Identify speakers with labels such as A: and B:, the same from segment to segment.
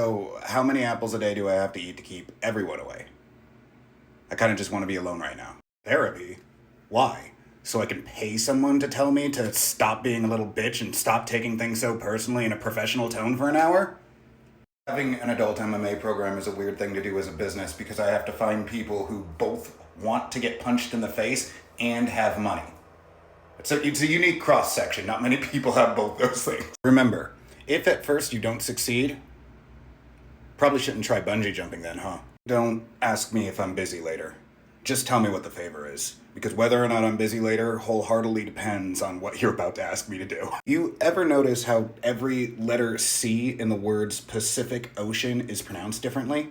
A: So how many apples a day do I have to eat to keep everyone away? I kind of just want to be alone right now. Therapy? Why? So I can pay someone to tell me to stop being a little bitch and stop taking things so personally in a professional tone for an hour? Having an adult MMA program is a weird thing to do as a business because I have to find people who both want to get punched in the face and have money. It's a unique cross-section. Not many people have both those things. Remember, if at first you don't succeed, probably shouldn't try bungee jumping then, huh? Don't ask me if I'm busy later. Just tell me what the favor is. Because whether or not I'm busy later wholeheartedly depends on what you're about to ask me to do. You ever notice how every letter C in the words Pacific Ocean is pronounced differently?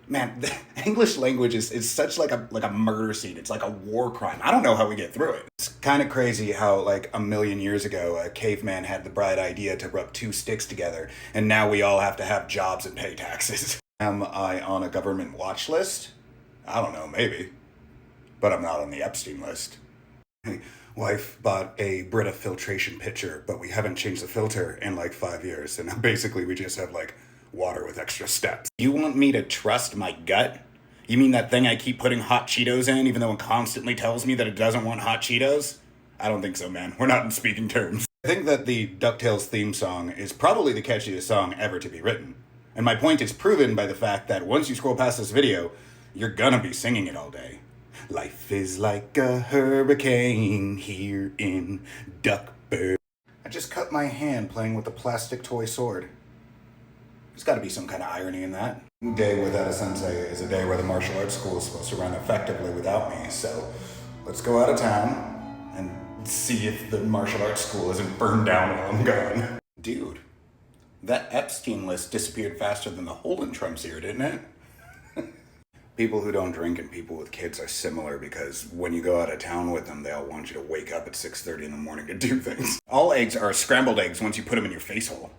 A: Man, the English language is such like a murder scene. It's like a war crime. I don't know how we get through it. It's kind of crazy how like a million years ago, a caveman had the bright idea to rub two sticks together, and now we all have to have jobs and pay taxes. Am I on a government watch list? I don't know, maybe. But I'm not on the Epstein list. Hey, wife bought a Brita filtration pitcher, but we haven't changed the filter in like 5 years, and basically we just have like water with extra steps. You want me to trust my gut? You mean that thing I keep putting hot Cheetos in even though it constantly tells me that it doesn't want hot Cheetos? I don't think so, man. We're not in speaking terms. I think that the DuckTales theme song is probably the catchiest song ever to be written. And my point is proven by the fact that once you scroll past this video, you're gonna be singing it all day. Life is like a hurricane here in Duckburg. I just cut my hand playing with a plastic toy sword. There's gotta be some kind of irony in that. A day without a sensei is a day where the martial arts school is supposed to run effectively without me, so let's go out of town and see if the martial arts school isn't burned down while I'm gone. Dude, that Epstein list disappeared faster than the Holden Trumps here, didn't it? People who don't drink and people with kids are similar because when you go out of town with them, they all want you to wake up at 6:30 in the morning to do things. All eggs are scrambled eggs once you put them in your face hole.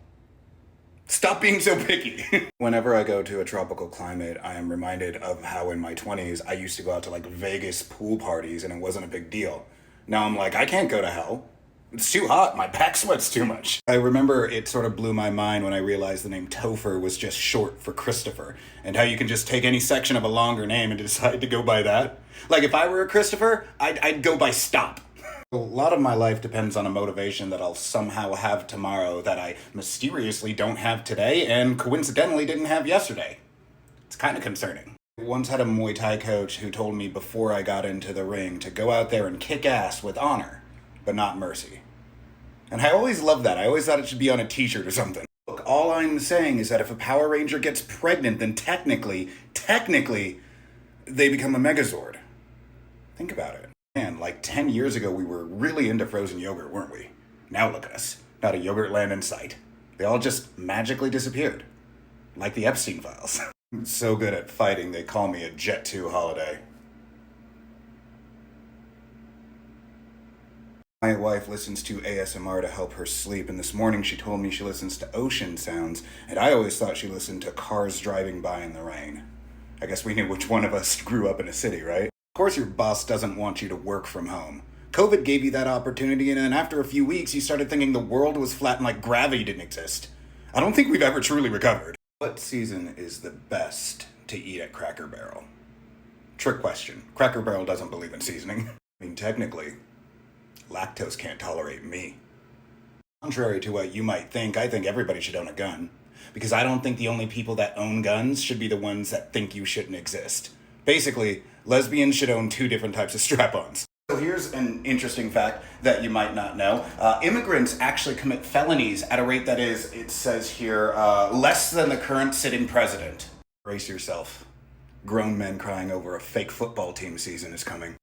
A: Stop being so picky. Whenever I go to a tropical climate, I am reminded of how in my 20s, I used to go out to like Vegas pool parties and it wasn't a big deal. Now I'm like, I can't go to hell. It's too hot, my back sweats too much. I remember it sort of blew my mind when I realized the name Topher was just short for Christopher, and how you can just take any section of a longer name and decide to go by that. Like if I were a Christopher, I'd go by Stop. A lot of my life depends on a motivation that I'll somehow have tomorrow that I mysteriously don't have today and coincidentally didn't have yesterday. It's kind of concerning. I once had a Muay Thai coach who told me before I got into the ring to go out there and kick ass with honor, but not mercy. And I always loved that. I always thought it should be on a t-shirt or something. Look, all I'm saying is that if a Power Ranger gets pregnant, then technically, they become a Megazord. Think about it. Man, like 10 years ago, we were really into frozen yogurt, weren't we? Now look at us. Not a yogurt land in sight. They all just magically disappeared. Like the Epstein files. I'm so good at fighting, they call me a Jet 2 holiday. My wife listens to ASMR to help her sleep, and this morning she told me she listens to ocean sounds, and I always thought she listened to cars driving by in the rain. I guess we knew which one of us grew up in a city, right? Of course your boss doesn't want you to work from home. COVID gave you that opportunity, and then after a few weeks you started thinking the world was flat and like gravity didn't exist. I don't think we've ever truly recovered. What season is the best to eat at Cracker Barrel? Trick question. Cracker Barrel doesn't believe in seasoning. I mean, technically, lactose can't tolerate me. Contrary to what you might think, I think everybody should own a gun. Because I don't think the only people that own guns should be the ones that think you shouldn't exist. Basically, lesbians should own 2 different types of strap-ons. So here's an interesting fact that you might not know. Immigrants actually commit felonies at a rate that is, it says here, less than the current sitting president. Brace yourself. Grown men crying over a fake football team season is coming.